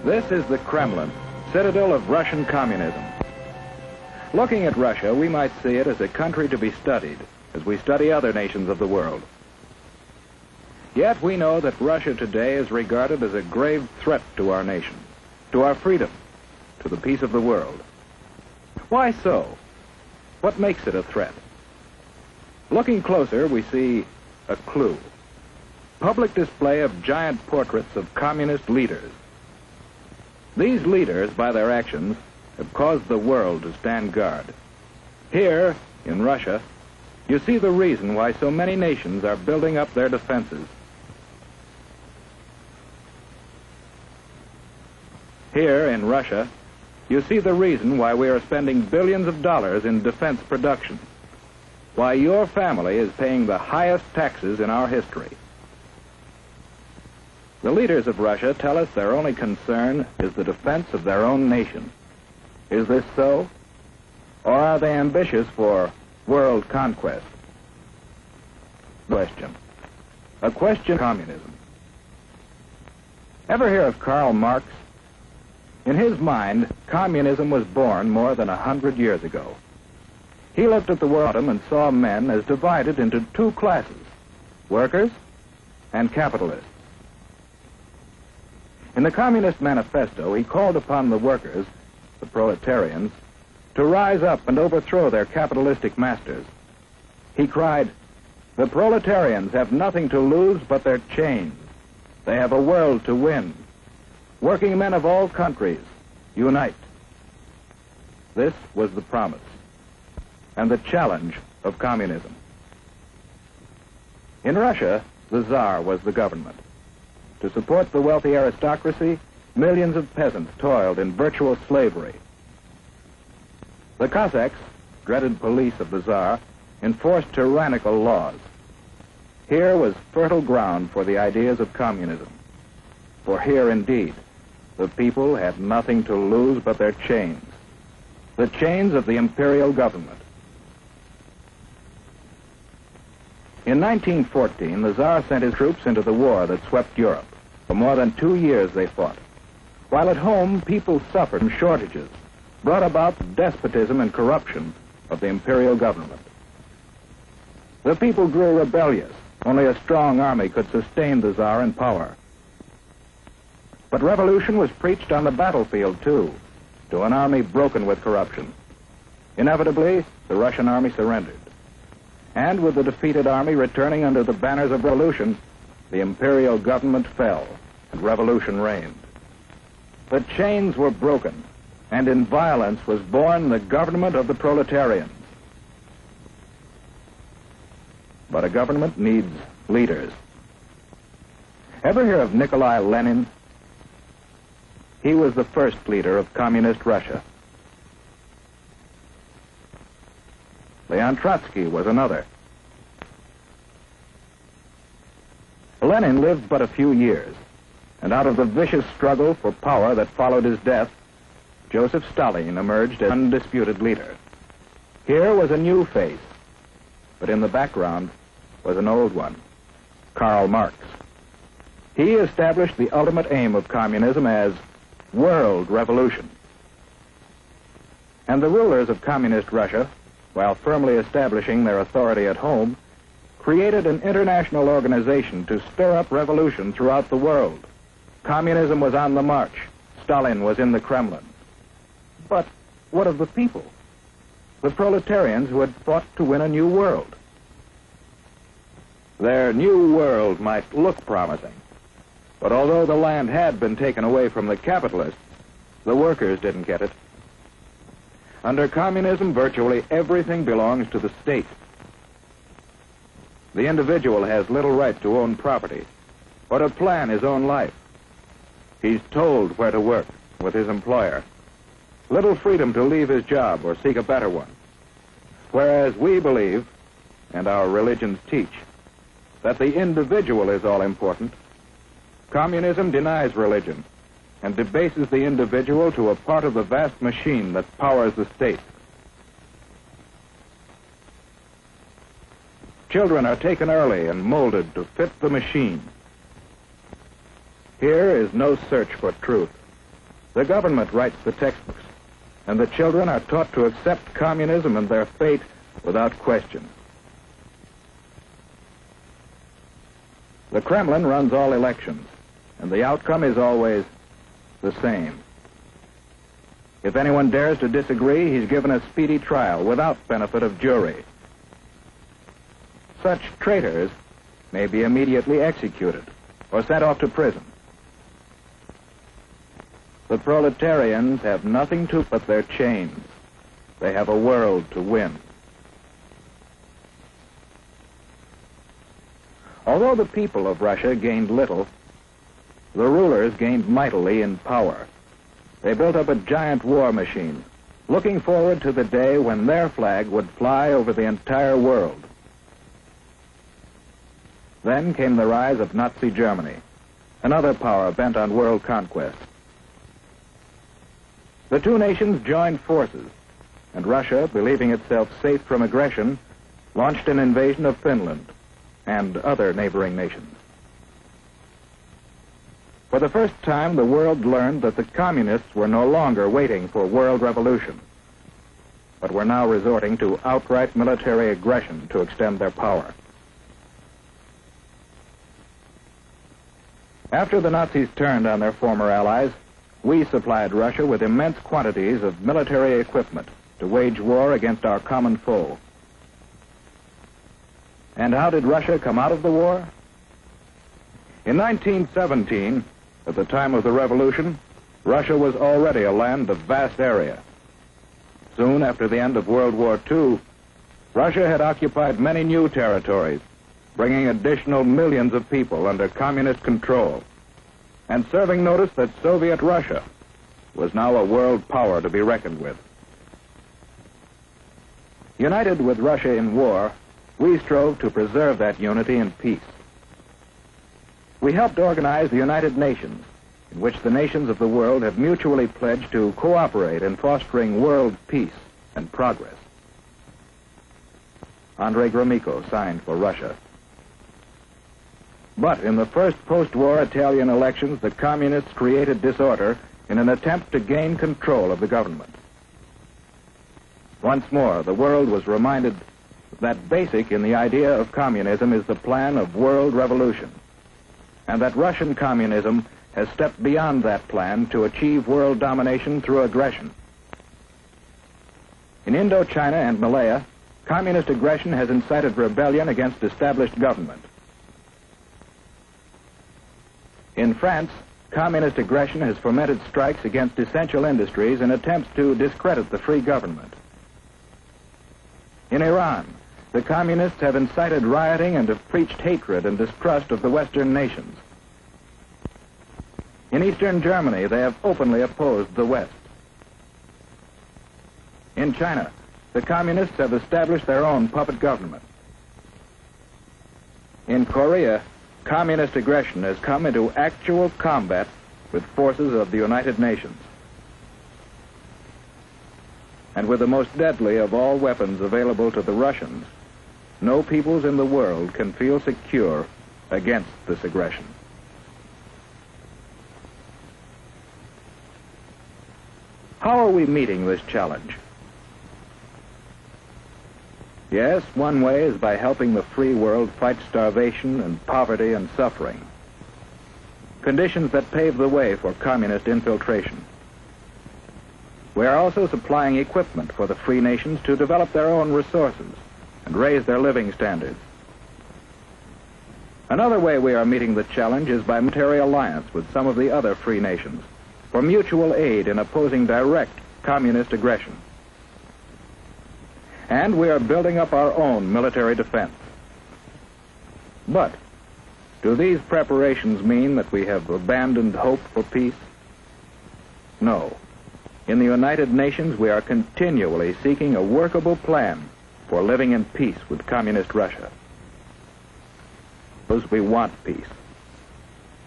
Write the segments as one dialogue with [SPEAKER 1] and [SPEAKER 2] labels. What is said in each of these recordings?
[SPEAKER 1] This is the Kremlin, citadel of Russian communism. Looking at Russia, we might see it as a country to be studied, as we study other nations of the world. Yet we know that Russia today is regarded as a grave threat to our nation, to our freedom, to the peace of the world. Why so? What makes it a threat? Looking closer, we see a clue. Public display of giant portraits of communist leaders. These leaders, by their actions, have caused the world to stand guard. Here, in Russia, you see the reason why so many nations are building up their defenses. Here, in Russia, you see the reason why we are spending billions of dollars in defense production, why your family is paying the highest taxes in our history. The leaders of Russia tell us their only concern is the defense of their own nation. Is this so? Or are they ambitious for world conquest? Question. A question of communism. Ever hear of Karl Marx? In his mind, communism was born more than 100 years ago. He looked at the world and saw men as divided into two classes, workers and capitalists. In the Communist Manifesto, he called upon the workers, the proletarians, to rise up and overthrow their capitalistic masters. He cried, "The proletarians have nothing to lose but their chains. They have a world to win. Working men of all countries, unite." This was the promise and the challenge of communism. In Russia, the Tsar was the government. To support the wealthy aristocracy, millions of peasants toiled in virtual slavery. The Cossacks, dreaded police of the Tsar, enforced tyrannical laws. Here was fertile ground for the ideas of communism. For here, indeed, the people had nothing to lose but their chains, the chains of the imperial government. In 1914, the Tsar sent his troops into the war that swept Europe. For more than 2 years they fought. While at home, people suffered from shortages, brought about the despotism and corruption of the imperial government. The people grew rebellious. Only a strong army could sustain the Tsar in power. But revolution was preached on the battlefield, too, to an army broken with corruption. Inevitably, the Russian army surrendered. And with the defeated army returning under the banners of revolution, the imperial government fell and revolution reigned. The chains were broken, and in violence was born the government of the proletarians. But a government needs leaders. Ever hear of Nikolai Lenin? He was the first leader of communist Russia. Leon Trotsky was another. Lenin lived but a few years, and out of the vicious struggle for power that followed his death, Joseph Stalin emerged as undisputed leader. Here was a new face, but in the background was an old one, Karl Marx. He established the ultimate aim of communism as world revolution. And the rulers of communist Russia, while firmly establishing their authority at home, created an international organization to stir up revolution throughout the world. Communism was on the march. Stalin was in the Kremlin. But what of the people? The proletarians who had fought to win a new world. Their new world might look promising, but although the land had been taken away from the capitalists, the workers didn't get it. Under communism, virtually everything belongs to the state. The individual has little right to own property or to plan his own life. He's told where to work with his employer. Little freedom to leave his job or seek a better one. Whereas we believe, and our religions teach, that the individual is all important, communism denies religion and debases the individual to a part of the vast machine that powers the state. Children are taken early and molded to fit the machine. Here is no search for truth. The government writes the textbooks, and the children are taught to accept communism and their fate without question. The Kremlin runs all elections, and the outcome is always the same. If anyone dares to disagree, he's given a speedy trial without benefit of jury. Such traitors may be immediately executed or sent off to prison. The proletarians have nothing to but their chains. They have a world to win. Although the people of Russia gained little, the rulers gained mightily in power. They built up a giant war machine, looking forward to the day when their flag would fly over the entire world. Then came the rise of Nazi Germany, another power bent on world conquest. The two nations joined forces, and Russia, believing itself safe from aggression, launched an invasion of Finland and other neighboring nations. For the first time, the world learned that the communists were no longer waiting for world revolution, but were now resorting to outright military aggression to extend their power. After the Nazis turned on their former allies, we supplied Russia with immense quantities of military equipment to wage war against our common foe. And how did Russia come out of the war? In 1917, at the time of the revolution, Russia was already a land of vast area. Soon after the end of World War II, Russia had occupied many new territories, bringing additional millions of people under communist control, and serving notice that Soviet Russia was now a world power to be reckoned with. United with Russia in war, we strove to preserve that unity in peace. We helped organize the United Nations, in which the nations of the world have mutually pledged to cooperate in fostering world peace and progress. Andrei Gromyko signed for Russia. But in the first post-war Italian elections, the communists created disorder in an attempt to gain control of the government. Once more, the world was reminded that basic in the idea of communism is the plan of world revolution, and that Russian communism has stepped beyond that plan to achieve world domination through aggression. In Indochina and Malaya, communist aggression has incited rebellion against established government. In France, communist aggression has fomented strikes against essential industries in attempts to discredit the free government. In Iran, the communists have incited rioting and have preached hatred and distrust of the Western nations. In Eastern Germany, they have openly opposed the West. In China, the communists have established their own puppet government. In Korea, communist aggression has come into actual combat with forces of the United Nations. And with the most deadly of all weapons available to the Russians, no peoples in the world can feel secure against this aggression. How are we meeting this challenge? Yes, one way is by helping the free world fight starvation and poverty and suffering, conditions that pave the way for communist infiltration. We are also supplying equipment for the free nations to develop their own resources and raise their living standards. Another way we are meeting the challenge is by military alliance with some of the other free nations for mutual aid in opposing direct communist aggression. And we are building up our own military defense. But do these preparations mean that we have abandoned hope for peace? No. In the United Nations, we are continually seeking a workable plan for living in peace with communist Russia. We want peace.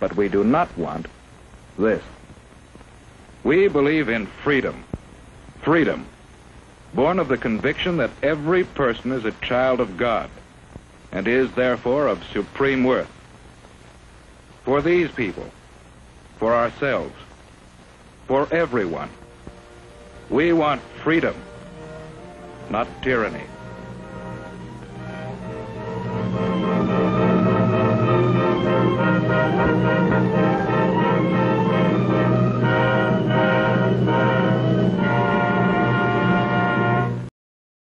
[SPEAKER 1] But we do not want this. We believe in freedom. Freedom, born of the conviction that every person is a child of God and is therefore of supreme worth. For these people, for ourselves, for everyone, we want freedom, not tyranny.